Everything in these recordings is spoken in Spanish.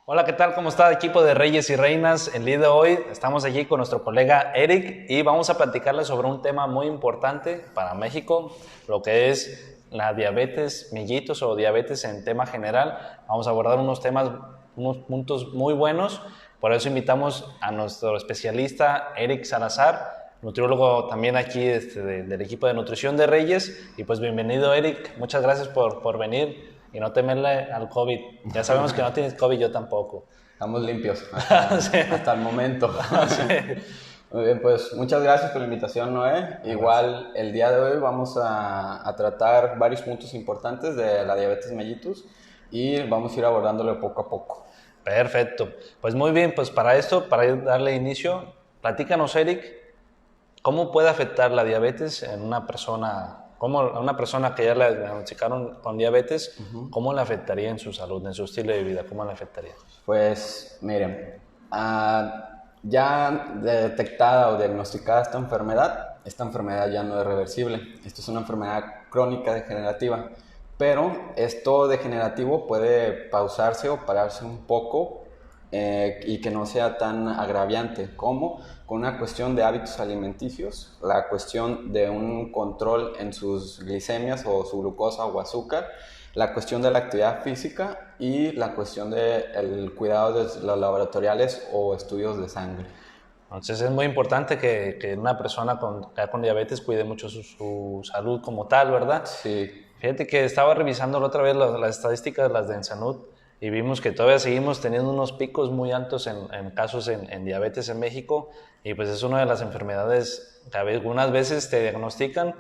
Hola, ¿qué tal? ¿Cómo está equipo de Reyes y Reinas? El día de hoy estamos aquí con nuestro colega Eric y vamos a platicarle sobre un tema muy importante para México, lo que es la diabetes mellitus o diabetes en tema general. Vamos a abordar unos temas, unos puntos muy buenos, por eso invitamos a nuestro especialista Eric Salazar, nutriólogo también aquí del equipo de nutrición de Reyes. Y pues bienvenido, Eric, muchas gracias por venir y no temerle al COVID. Ya sabemos que no tienes COVID, yo tampoco. Estamos limpios hasta, Sí. hasta el momento. Sí. Muy bien, pues muchas gracias por la invitación, Noé. Igual el día de hoy vamos a tratar varios puntos importantes de la diabetes mellitus y vamos a ir abordándolo poco a poco. Perfecto. Pues muy bien, pues para esto, para darle inicio, platícanos, Eric, ¿cómo puede afectar la diabetes en una persona, cómo a una persona que ya le diagnosticaron con diabetes, cómo le afectaría en su salud, en su estilo de vida, cómo le afectaría? Pues miren, ya detectada o diagnosticada esta enfermedad ya no es reversible. Esto es una enfermedad crónica degenerativa, pero esto degenerativo puede pausarse o pararse un poco y que no sea tan agraviante como con una cuestión de hábitos alimenticios, la cuestión de un control en sus glicemias o su glucosa o azúcar, la cuestión de la actividad física y la cuestión del cuidado de los laboratoriales o estudios de sangre. Entonces es muy importante que una persona ya con diabetes cuide mucho su salud como tal, ¿verdad? Sí, Fíjate que estaba revisando la otra vez las estadísticas de las de Ensanud y vimos que todavía seguimos teniendo unos picos muy altos en casos en diabetes en México, y pues es una de las enfermedades que algunas veces te diagnostican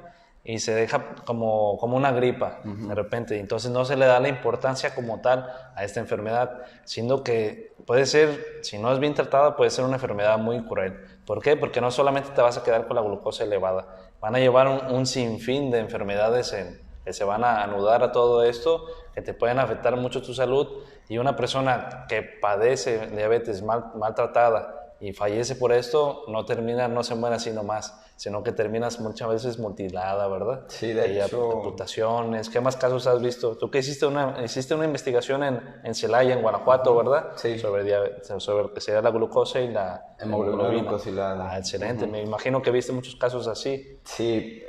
y se deja como una gripa de repente, y entonces no se le da la importancia como tal a esta enfermedad, siendo que puede ser, si no es bien tratada, puede ser una enfermedad muy cruel. ¿Por qué? Porque no solamente te vas a quedar con la glucosa elevada, van a llevar un sinfín de enfermedades que se van a anudar a todo esto, que te pueden afectar mucho tu salud, y una persona que padece diabetes maltratada y fallece por esto, no se muere así nomás, sino que terminas muchas veces mutilada, ¿verdad? sí, de Y hecho, amputaciones. ¿Qué más casos has visto? Tú que hiciste una investigación en Celaya, en Guanajuato, ¿verdad? sí, Sobre lo que sería la glucosa y la hemoglobina hemoglobina. glucosilada. Excelente. Me imagino que viste muchos casos así. Sí,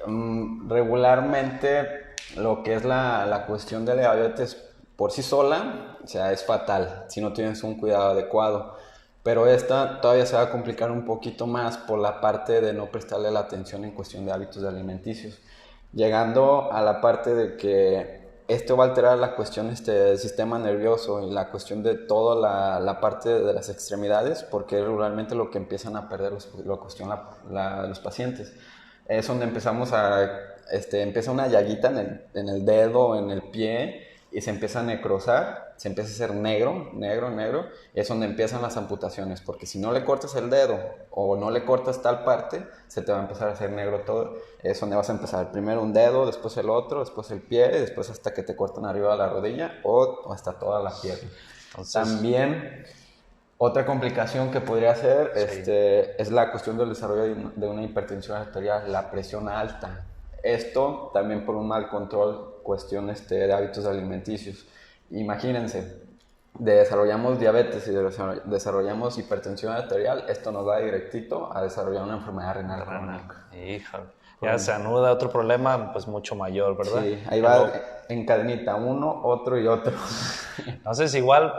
regularmente lo que es la cuestión de la diabetes por sí sola, o sea, es fatal si no tienes un cuidado adecuado. Pero esta todavía se va a complicar un poquito más por la parte de no prestarle la atención en cuestión de hábitos alimenticios. Llegando a la parte de que esto va a alterar la cuestión del sistema nervioso y la cuestión de toda la parte de las extremidades, porque es regularmente lo que empiezan a perder los pacientes. Es donde empieza una llaguita en el dedo, en el pie, y se empieza a necrosar, se empieza a hacer negro, negro, negro, y es donde empiezan las amputaciones, porque si no le cortas el dedo o no le cortas tal parte, se te va a empezar a hacer negro todo. Es donde vas a empezar primero un dedo, después el otro, después el pie, y después hasta que te cortan arriba de la rodilla o hasta toda la pierna. Entonces, También otra complicaón que podría ser sí. es la cuestión del desarrollo de una hipertensión arterial, la presión alta. Esto también por un mal control, cuestión de hábitos alimenticios. Imagínense, desarrollamos diabetes y desarrollamos hipertensión arterial, esto nos da directito a desarrollar una enfermedad renal crónica. Híjole. Ya se anuda otro problema, pues mucho mayor, ¿verdad? Sí, ahí va en cadenita, uno, otro y otro. Entonces, igual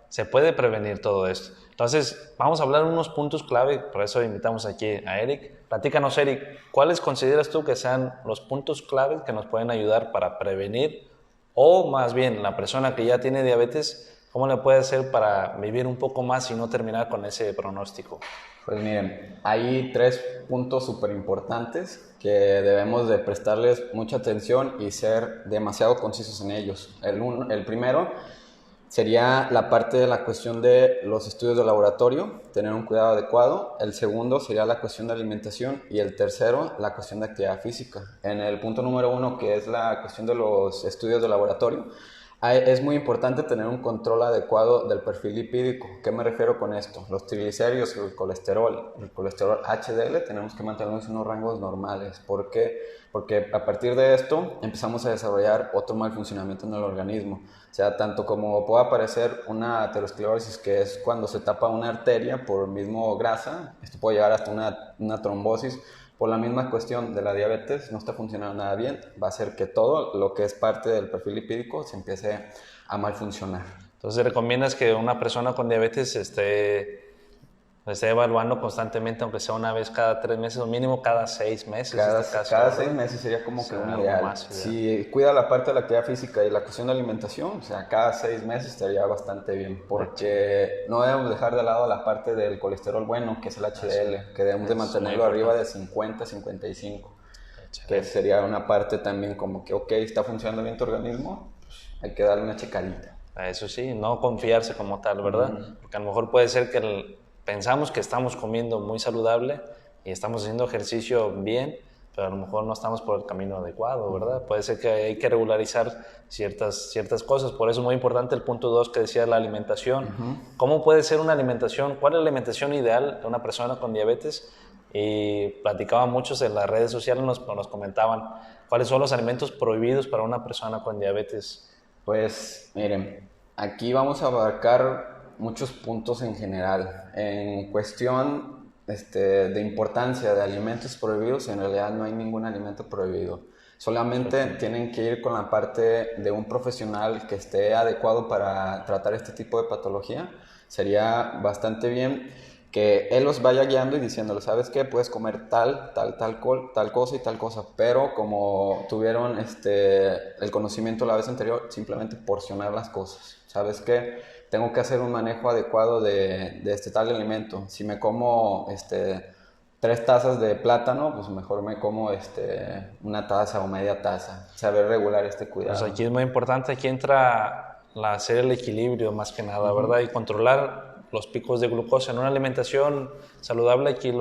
se puede prevenir todo esto. Entonces, vamos a hablar de unos puntos clave, por eso invitamos aquí a Eric. Platícanos, Eric, ¿cuáles consideras tú que sean los puntos clave que nos pueden ayudar para prevenir, o más bien la persona que ya tiene diabetes, cómo le puede hacer para vivir un poco más y no terminar con ese pronóstico? Pues miren, hay tres puntos súper importantes que debemos de prestarles mucha atención y ser demasiado concisos en ellos. El primero sería la parte de la cuestión de los estudios de laboratorio, tener un cuidado adecuado. El segundo sería la cuestión de alimentación y el tercero, la cuestión de actividad física. En el punto número uno, que es la cuestión de los estudios de laboratorio, Es muy importante tener un control adecuado del perfil lipídico. ¿Qué me refiero con esto? Los triglicéridos, el colesterol HDL, tenemos que mantenerlos en unos rangos normales. ¿Por qué? Porque a partir de esto empezamos a desarrollar otro mal funcionamiento en el organismo. O sea, tanto como puede aparecer una aterosclerosis, que es cuando se tapa una arteria por mismo grasa, esto puede llegar hasta una trombosis. Por la misma cuestión de la diabetes, no está funcionando nada bien, va a hacer que todo lo que es parte del perfil lipídico se empiece a mal funcionar. Entonces, ¿recomiendas que una persona con diabetes esté evaluando constantemente, aunque sea una vez cada 3 meses o mínimo cada 6 meses? Cada 6 meses sería como que un ideal. Si cuida la parte de la actividad física y la cuestión de alimentación, o sea, cada 6 meses estaría bastante bien, porque no debemos dejar de lado la parte del colesterol bueno, que es el HDL, que debemos de mantenerlo arriba de 50, 55, que sería una parte también como que, ok, está funcionando bien tu organismo, pues hay que darle una checadita. Eso sí, no confiarse como tal, ¿verdad? Porque a lo mejor puede ser que pensamos que estamos comiendo muy saludable y estamos haciendo ejercicio bien, pero a lo mejor no estamos por el camino adecuado, ¿verdad? Puede ser que hay que regularizar ciertas cosas. Por eso es muy importante el punto 2 que decía, la alimentación. ¿Cómo puede ser una alimentación? ¿Cuál es la alimentación ideal de una persona con diabetes? Y platicaban muchos en las redes sociales, nos comentaban cuáles son los alimentos prohibidos para una persona con diabetes. Pues miren, aquí vamos a abarcar muchos puntos en general. En cuestión de importancia de alimentos prohibidos, en realidad no hay ningún alimento prohibido. Solamente tienen que ir con la parte de un profesional que esté adecuado para tratar este tipo de patología. Sería bastante bien que él los vaya guiando y diciéndole, ¿sabes qué? Puedes comer tal cosa y tal cosa, pero como tuvieron el conocimiento la vez anterior, simplemente porcionar las cosas. ¿Sabes qué? Tengo que hacer un manejo adecuado de este tal alimento. Si me como 3 tazas de plátano, pues mejor me como una taza o media taza. Saber regular este cuidado. Pues aquí es muy importante, aquí entra hacer el equilibrio más que nada, ¿verdad? Y controlar los picos de glucosa. En una alimentación saludable aquí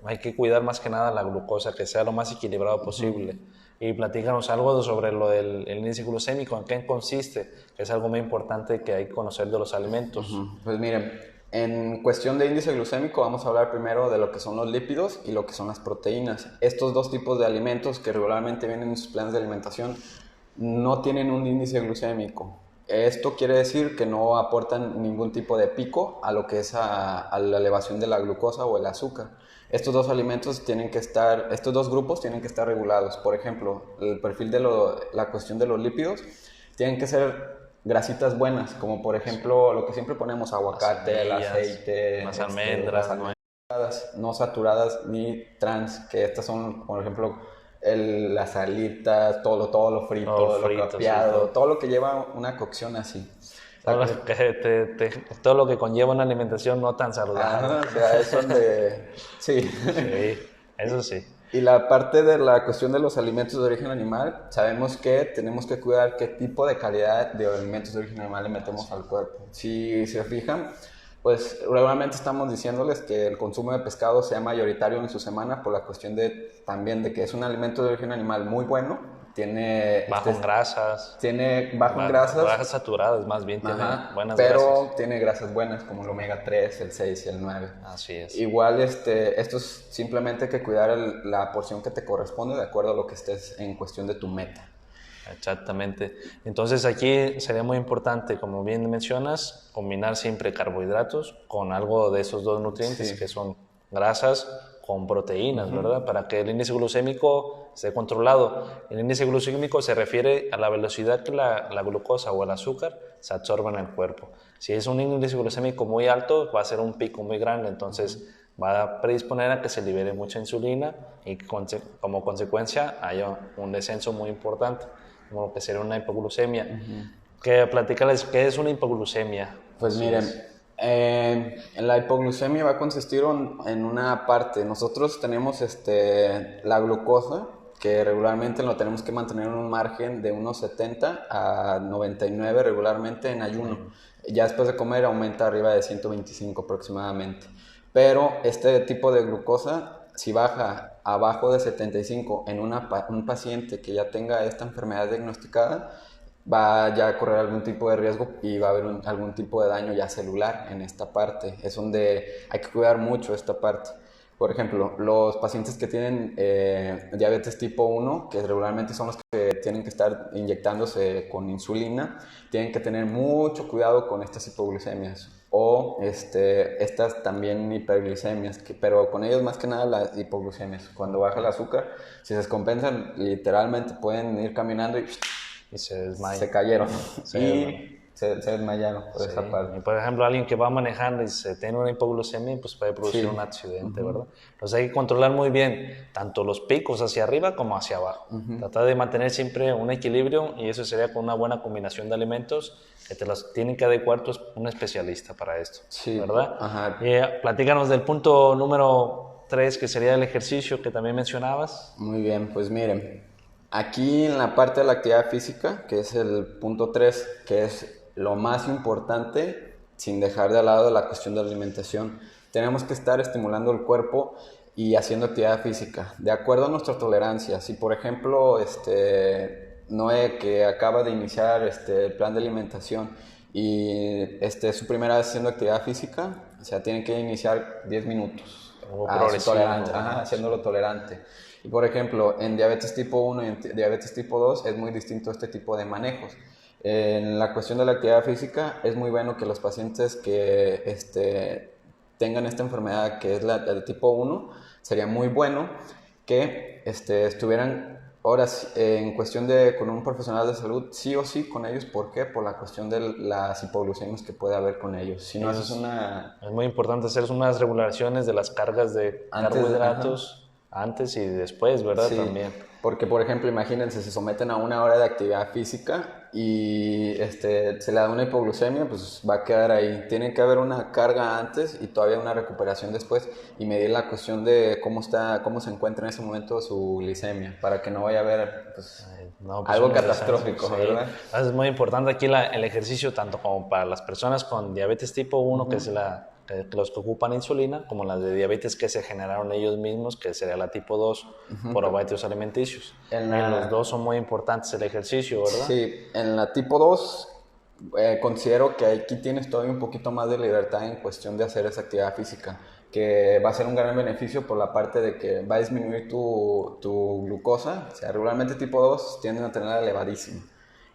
hay que cuidar más que nada la glucosa, que sea lo más equilibrado posible. Y platícanos algo sobre lo del índice glucémico, en qué consiste, que es algo muy importante que hay que conocer de los alimentos. Pues miren, en cuestión de índice glucémico vamos a hablar primero de lo que son los lípidos y lo que son las proteínas. Estos dos tipos de alimentos que regularmente vienen en sus planes de alimentación no tienen un índice glucémico. Esto quiere decir que no aportan ningún tipo de pico a lo que es a la elevación de la glucosa o el azúcar. Estos dos estos dos grupos tienen que estar regulados. Por ejemplo, el perfil de la cuestión de los lípidos tienen que ser grasitas buenas, como por ejemplo lo que siempre ponemos, aguacate, el aceite, las almendras, no saturadas ni trans, que estas son, por ejemplo, las alitas, todo lo frito, lo capeado, todo lo que lleva una cocción así. Todo lo que conlleva una alimentación no tan saludable. O sea, es donde... Sí. Sí, eso sí. Y la parte de la cuestión de los alimentos de origen animal, sabemos que tenemos que cuidar qué tipo de calidad de alimentos de origen animal le metemos al cuerpo. Si se fijan, pues regularmente estamos diciéndoles que el consumo de pescado sea mayoritario en su semana por la cuestión también de que es un alimento de origen animal muy bueno. Tiene bajo en grasas. Tiene bajo en grasas. Grasas saturadas, más bien, tiene buenas grasas. Pero tiene grasas buenas como el omega 3, el 6 y el 9. Así es. Igual esto es simplemente hay que cuidar la porción que te corresponde de acuerdo a lo que estés en cuestión de tu meta. Exactamente. Entonces aquí sería muy importante, como bien mencionas, combinar siempre carbohidratos con algo de esos dos nutrientes, que son grasas con proteínas, ¿verdad? Para que el índice glucémico esté controlado. El índice glucémico se refiere a la velocidad que la glucosa o el azúcar se absorbe en el cuerpo. Si es un índice glucémico muy alto, va a ser un pico muy grande, entonces va a predisponer a que se libere mucha insulina y como consecuencia haya un descenso muy importante, como lo que sería una hipoglucemia. Platícales, ¿qué es una hipoglucemia? Pues miren, la hipoglucemia va a consistir en una parte. Nosotros tenemos la glucosa, que regularmente lo tenemos que mantener en un margen de unos 70 a 99 regularmente en ayuno. Ya después de comer aumenta arriba de 125 aproximadamente. Pero este tipo de glucosa, si baja abajo de 75 en un paciente que ya tenga esta enfermedad diagnosticada, va ya a correr algún tipo de riesgo y va a haber algún tipo de daño ya celular en esta parte. Es donde hay que cuidar mucho esta parte. Por ejemplo, los pacientes que tienen diabetes tipo 1, que regularmente son los que tienen que estar inyectándose con insulina, tienen que tener mucho cuidado con estas hipoglucemias o estas también hiperglicemias, pero con ellos más que nada las hipoglucemias. Cuando baja el azúcar, si se descompensan, literalmente pueden ir caminando Y se desmaya. se cayeron Sí, y se desmayaron por sí. esa parte. Y por ejemplo, alguien que va manejando y se tiene una hipoglucemia, pues puede producir Sí. un accidente, ¿verdad? Entonces hay que controlar muy bien tanto los picos hacia arriba como hacia abajo. Tratar de mantener siempre un equilibrio y eso sería con una buena combinación de alimentos que te los tienen que adecuar un especialista para esto, Sí, ¿verdad? ajá. Platícanos del punto número 3, que sería el ejercicio que también mencionabas. Muy bien, pues miren, aquí en la parte de la actividad física, que es el punto 3, que es lo más importante, sin dejar de lado la cuestión de la alimentación, tenemos que estar estimulando el cuerpo y haciendo actividad física, de acuerdo a nuestra tolerancia. Si por ejemplo, Noé, que acaba de iniciar el plan de alimentación y es su primera vez haciendo actividad física, o sea, tiene que iniciar 10 minutos. Algo Su progresivo, tolerante, ¿no? haciéndolo tolerante. Y por ejemplo, en diabetes tipo 1 y en diabetes tipo 2 es muy distinto este tipo de manejos. En la cuestión de la actividad física es muy bueno que los pacientes que tengan esta enfermedad que es la del tipo 1, sería muy bueno que estuvieran horas en cuestión de con un profesional de salud, sí o sí con ellos. ¿Por qué? Por la cuestión de las hipoglucemias que puede haber con ellos. Si no, haces una... Es muy importante hacer unas regulaciones de las cargas de carbohidratos antes y después, ¿verdad? Sí, También. porque por ejemplo, imagínense, se someten a una hora de actividad física y se le da una hipoglucemia, pues va a quedar ahí. Tiene que haber una carga antes y todavía una recuperación después y medir la cuestión de cómo se encuentra en ese momento su glicemia, para que no vaya a haber pues, No, pues algo un catastrófico, sí. ¿verdad? Es muy importante aquí el ejercicio, tanto como para las personas con diabetes tipo 1, que es los que ocupan insulina, como las de diabetes que se generaron ellos mismos, que sería la tipo 2, por hábitos alimenticios. En los dos son muy importantes el ejercicio, ¿verdad? Sí, en la tipo 2 considero que aquí tienes todavía un poquito más de libertad en cuestión de hacer esa actividad física, que va a ser un gran beneficio por la parte de que va a disminuir tu glucosa. O sea, regularmente tipo 2 tienden a tenerla elevadísima.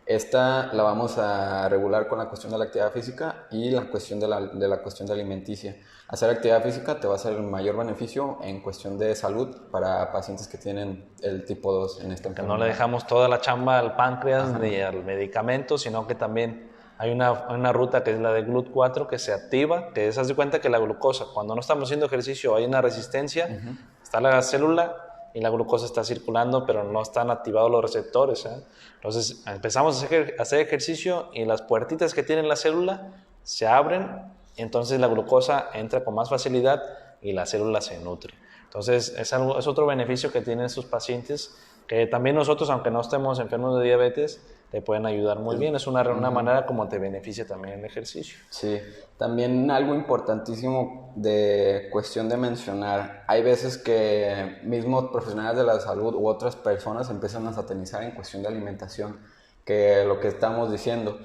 Esta la vamos a regular con la cuestión de la actividad física y la cuestión de la cuestión de alimenticia. Hacer actividad física te va a hacer el mayor beneficio en cuestión de salud para pacientes que tienen el tipo 2 en esta Que enfermedad. no le dejamos toda la chamba al páncreas ni al medicamento, sino que también hay una ruta que es la de GLUT4 que se activa, que es, haz de cuenta que la glucosa, cuando no estamos haciendo ejercicio hay una resistencia, está la célula y la glucosa está circulando, pero no están activados los receptores. Entonces empezamos a hacer ejercicio y las puertitas que tiene la célula se abren, y entonces la glucosa entra con más facilidad y la célula se nutre. Entonces es otro beneficio que tienen estos pacientes, que también nosotros, aunque no estemos enfermos de diabetes, te pueden ayudar muy bien. Es una manera como te beneficia también el ejercicio. Sí, también algo importantísimo de cuestión de mencionar, hay veces que mismos profesionales de la salud u otras personas empiezan a satanizar en cuestión de alimentación, que lo que estamos diciendo,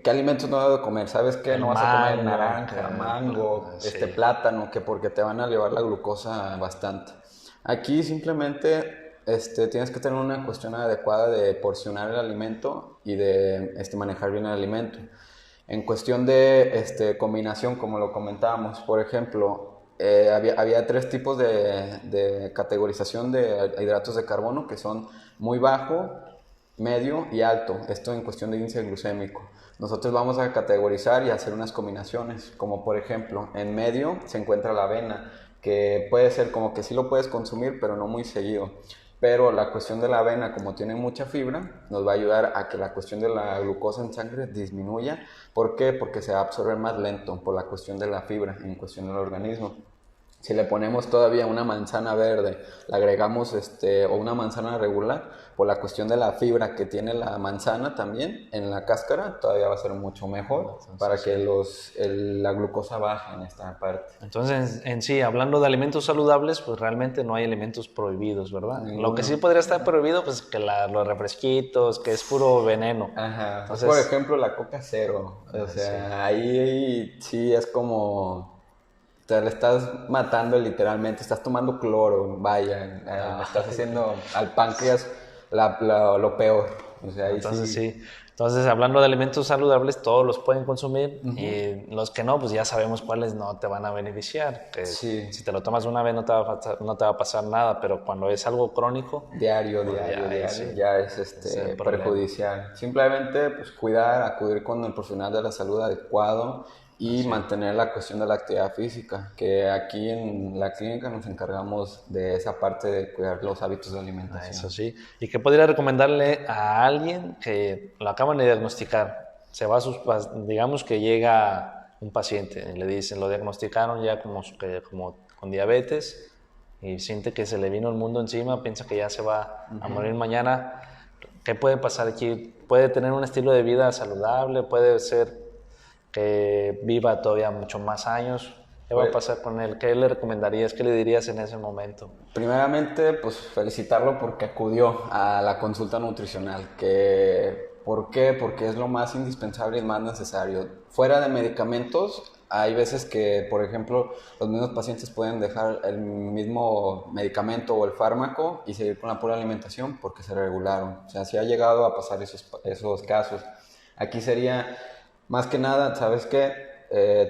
¿qué alimentos no debo de comer? ¿Sabes qué? No vas a comer naranja, mango, sí. Plátano, que porque te van a elevar la glucosa bastante. Aquí simplemente tienes que tener una cuestión adecuada de porcionar el alimento y de manejar bien el alimento. En cuestión de combinación, como lo comentábamos, por ejemplo, había 3 tipos de categorización de hidratos de carbono, que son muy bajo, medio y alto. Esto en cuestión de índice glucémico. Nosotros vamos a categorizar y hacer unas combinaciones, como por ejemplo, en medio se encuentra la avena, que puede ser como que sí lo puedes consumir, pero no muy seguido. Pero la cuestión de la avena, como tiene mucha fibra, nos va a ayudar a que la cuestión de la glucosa en sangre disminuya. ¿Por qué? Porque se va a absorber más lento por la cuestión de la fibra en cuestión del organismo. Si le ponemos todavía una manzana verde, le agregamos o una manzana regular, por la cuestión de la fibra que tiene la manzana también en la cáscara, todavía va a ser mucho mejor. Entonces, para que la glucosa baje en esta parte. Entonces, en sí, hablando de alimentos saludables, pues realmente no hay alimentos prohibidos, ¿verdad? Lo que sí podría estar prohibido, pues que los refresquitos, que es puro veneno. Ajá. Entonces, por ejemplo, la Coca Cero. O sea, ahí sí es como... Te le estás matando literalmente, estás tomando cloro, vaya, estás haciendo al páncreas lo peor. O sea, ahí entonces sí. Entonces, hablando de alimentos saludables, todos los pueden consumir y los que no, pues ya sabemos cuáles no te van a beneficiar. Que si te lo tomas una vez no te va a pasar nada, pero cuando es algo crónico... Diario, ya es perjudicial. Simplemente pues cuidar, acudir con el profesional de la salud adecuado y mantener la cuestión de la actividad física, que aquí en la clínica nos encargamos de esa parte de cuidar los hábitos de alimentación. Eso sí. ¿Y qué podría recomendarle a alguien que lo acaban de diagnosticar? Digamos que llega un paciente y le dicen, lo diagnosticaron ya como con diabetes y siente que se le vino el mundo encima, piensa que ya se va a morir mañana. ¿Qué puede pasar aquí? ¿Puede tener un estilo de vida saludable? ¿Puede ser que viva todavía mucho más años? ¿Qué va a pasar con él? ¿Qué le recomendarías? ¿Qué le dirías en ese momento? Primeramente, pues felicitarlo porque acudió a la consulta nutricional. ¿Por qué? Porque es lo más indispensable y más necesario. Fuera de medicamentos, hay veces que, por ejemplo, los mismos pacientes pueden dejar el mismo medicamento o el fármaco y seguir con la pura alimentación porque se regularon. O sea, sí ha llegado a pasar esos casos. Aquí sería... Más que nada, ¿sabes qué?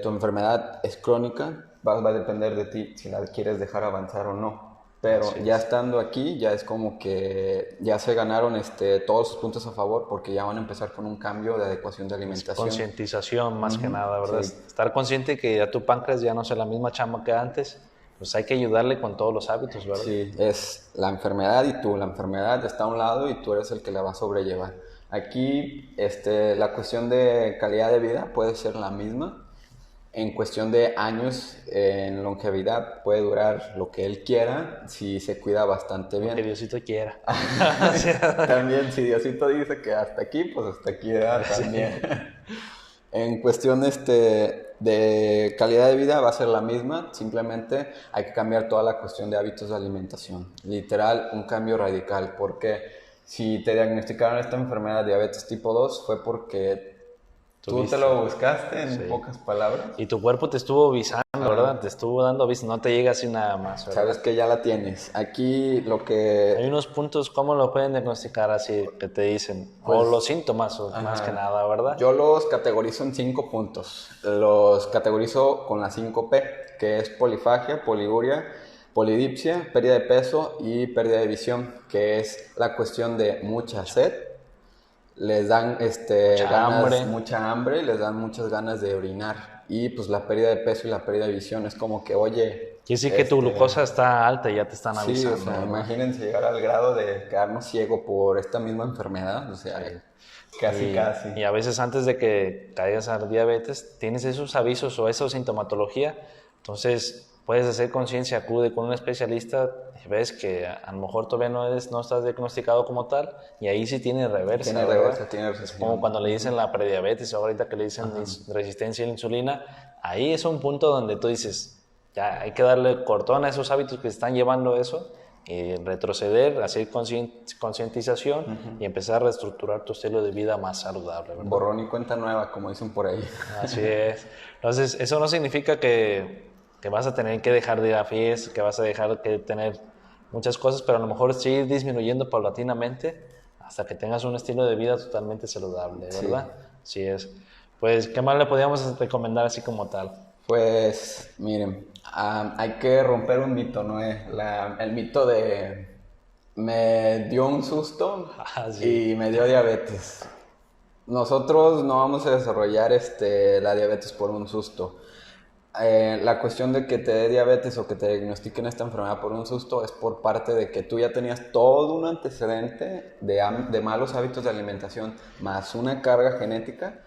Tu enfermedad es crónica, va a depender de ti si la quieres dejar avanzar o no. Pero ya estando aquí, ya es como que ya se ganaron todos sus puntos a favor porque ya van a empezar con un cambio de adecuación de alimentación. Concientización más que nada, ¿verdad? Sí. Estar consciente que ya tu páncreas ya no es la misma chamba que antes, pues hay que ayudarle con todos los hábitos, ¿verdad? Sí, es la enfermedad y tú. La enfermedad está a un lado y tú eres el que la va a sobrellevar. Aquí la cuestión de calidad de vida puede ser la misma. En cuestión de años, en longevidad, puede durar lo que él quiera si se cuida bastante bien. Que Diosito quiera. También, si Diosito dice que hasta aquí, pues hasta aquí también. En cuestión de calidad de vida va a ser la misma, simplemente hay que cambiar toda la cuestión de hábitos de alimentación. Literal, un cambio radical, porque... Si te diagnosticaron esta enfermedad de diabetes tipo 2 fue porque tú te lo buscaste, en pocas palabras. Y tu cuerpo te estuvo avisando, ¿verdad? Te estuvo dando aviso, no te llega así nada más, ¿verdad? Sabes que ya la tienes. Aquí lo que... Hay unos puntos, ¿cómo lo pueden diagnosticar así que te dicen? Pues, o los síntomas, más que nada, ¿verdad? Yo los categorizo en 5 puntos. Los categorizo con las 5P, que es polifagia, poliguria, polidipsia, pérdida de peso y pérdida de visión, que es la cuestión de mucha sed, les dan mucha hambre, les dan muchas ganas de orinar y pues la pérdida de peso y la pérdida de visión es como que, oye... Quiere decir que tu glucosa está alta y ya te están avisando. Sí, o sea, imagínense llegar al grado de quedarnos ciego por esta misma enfermedad, o sea, casi. Y a veces antes de que caigas a diabetes, tienes esos avisos o esa sintomatología, entonces... Puedes hacer conciencia, acude con un especialista y ves que a lo mejor todavía no estás diagnosticado como tal y ahí sí tiene reversa. Tiene reversa. Como cuando le dicen la prediabetes, ahorita que le dicen resistencia a la insulina, ahí es un punto donde tú dices, ya hay que darle cortón a esos hábitos que están llevando eso y retroceder, hacer concientización y empezar a reestructurar tu estilo de vida más saludable, ¿verdad? Borrón y cuenta nueva, como dicen por ahí. Así es. Entonces, eso no significa que vas a tener que dejar de ir a fiestas, que vas a dejar de tener muchas cosas, pero a lo mejor sí ir disminuyendo paulatinamente hasta que tengas un estilo de vida totalmente saludable, ¿verdad? Sí es. Pues, ¿qué más le podríamos recomendar así como tal? Pues, miren, hay que romper un mito, ¿no? El mito de me dio un susto y me dio diabetes. Nosotros no vamos a desarrollar la diabetes por un susto. La cuestión de que te dé diabetes o que te diagnostiquen esta enfermedad por un susto es por parte de que tú ya tenías todo un antecedente de malos hábitos de alimentación más una carga genética.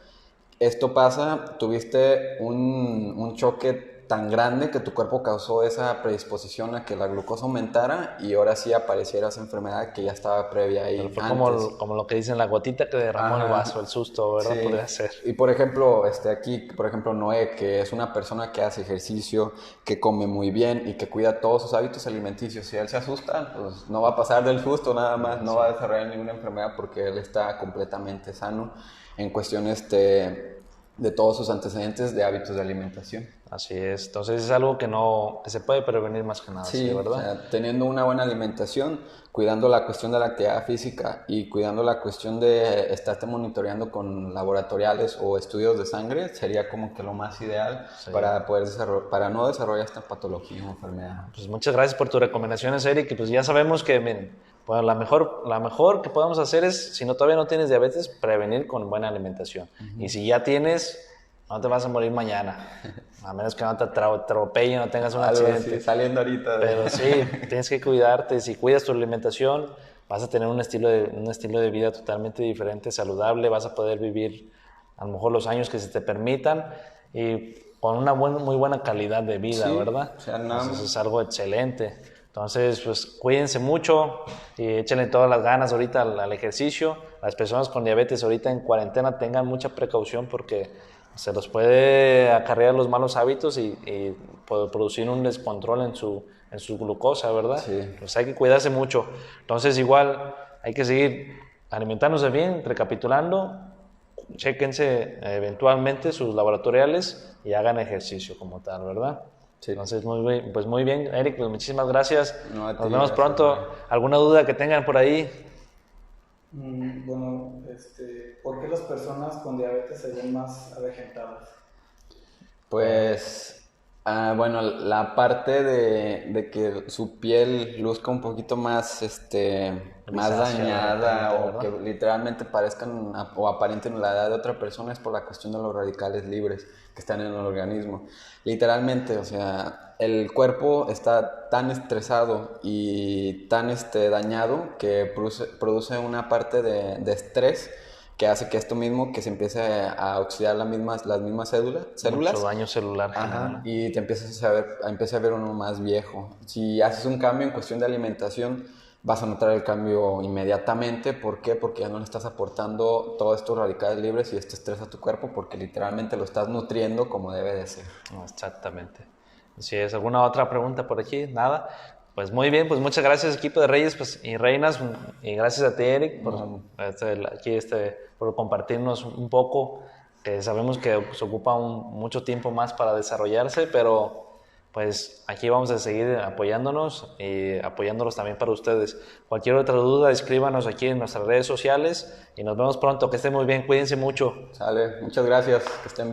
Esto pasa, tuviste un choque tan grande que tu cuerpo causó esa predisposición a que la glucosa aumentara y ahora sí apareciera esa enfermedad que ya estaba previa ahí. Pero fue antes. como lo que dicen, la gotita que derramó el vaso, el susto, ¿verdad? Sí. Podría ser. Y por ejemplo, aquí, por ejemplo, Noé, que es una persona que hace ejercicio, que come muy bien y que cuida todos sus hábitos alimenticios. Si él se asusta, pues no va a pasar del susto nada más, no va a desarrollar ninguna enfermedad porque él está completamente sano en cuestiones de todos sus antecedentes de hábitos de alimentación. Así es. Entonces es algo que se puede prevenir más que nada, Sí, ¿verdad? o sea, teniendo una buena alimentación, cuidando la cuestión de la actividad física y cuidando la cuestión de estarte monitoreando con laboratoriales o estudios de sangre, sería como que lo más ideal para poder para no desarrollar esta patología o enfermedad. Pues muchas gracias por tus recomendaciones, Eric. Y pues ya sabemos que bueno, la mejor que podemos hacer es, si todavía no tienes diabetes, prevenir con buena alimentación. Y si ya tienes, no te vas a morir mañana, a menos que no te atropellen, no tengas un accidente. Así, saliendo ahorita. Pero sí, tienes que cuidarte. Si cuidas tu alimentación, vas a tener un estilo de vida totalmente diferente, saludable. Vas a poder vivir a lo mejor los años que se te permitan y con una muy buena calidad de vida, Sí, ¿verdad? o sea, Entonces es algo excelente. Entonces, pues cuídense mucho y échenle todas las ganas ahorita al ejercicio. Las personas con diabetes ahorita en cuarentena tengan mucha precaución porque se los puede acarrear los malos hábitos y puede producir un descontrol en su glucosa, ¿verdad? Sí. Pues hay que cuidarse mucho. Entonces, igual hay que seguir alimentándose bien, recapitulando. Chéquense eventualmente sus laboratoriales y hagan ejercicio como tal, ¿verdad? Sí. Entonces, muy bien, Eric, pues muchísimas gracias. No, Nos vemos pronto. ¿Alguna duda que tengan por ahí? Bueno, ¿por qué las personas con diabetes se ven más avejentadas? Pues, bueno, la parte de que su piel luzca un poquito más, más Grisácea, dañada o ¿verdad? que literalmente parezcan o aparenten la edad de otra persona es por la cuestión de los radicales libres que están en el organismo. Literalmente, o sea, el cuerpo está tan estresado y tan dañado que produce una parte de estrés que hace que esto mismo, que se empiece a oxidar las mismas células. Mucho daño celular. Ajá, y te empiezas a ver uno más viejo. Si haces un cambio en cuestión de alimentación, vas a notar el cambio inmediatamente. ¿Por qué? Porque ya no le estás aportando todos estos radicales libres y este estrés a tu cuerpo, porque literalmente lo estás nutriendo como debe de ser. Exactamente. Si es alguna otra pregunta por aquí, nada. Pues muy bien, pues muchas gracias equipo de Reyes y Reinas y gracias a ti Eric por compartirnos un poco, que sabemos que se ocupa mucho tiempo más para desarrollarse, pero pues aquí vamos a seguir apoyándonos y apoyándolos también para ustedes. Cualquier otra duda, escríbanos aquí en nuestras redes sociales y nos vemos pronto, que estén muy bien, cuídense mucho. Sale, muchas gracias, que estén bien.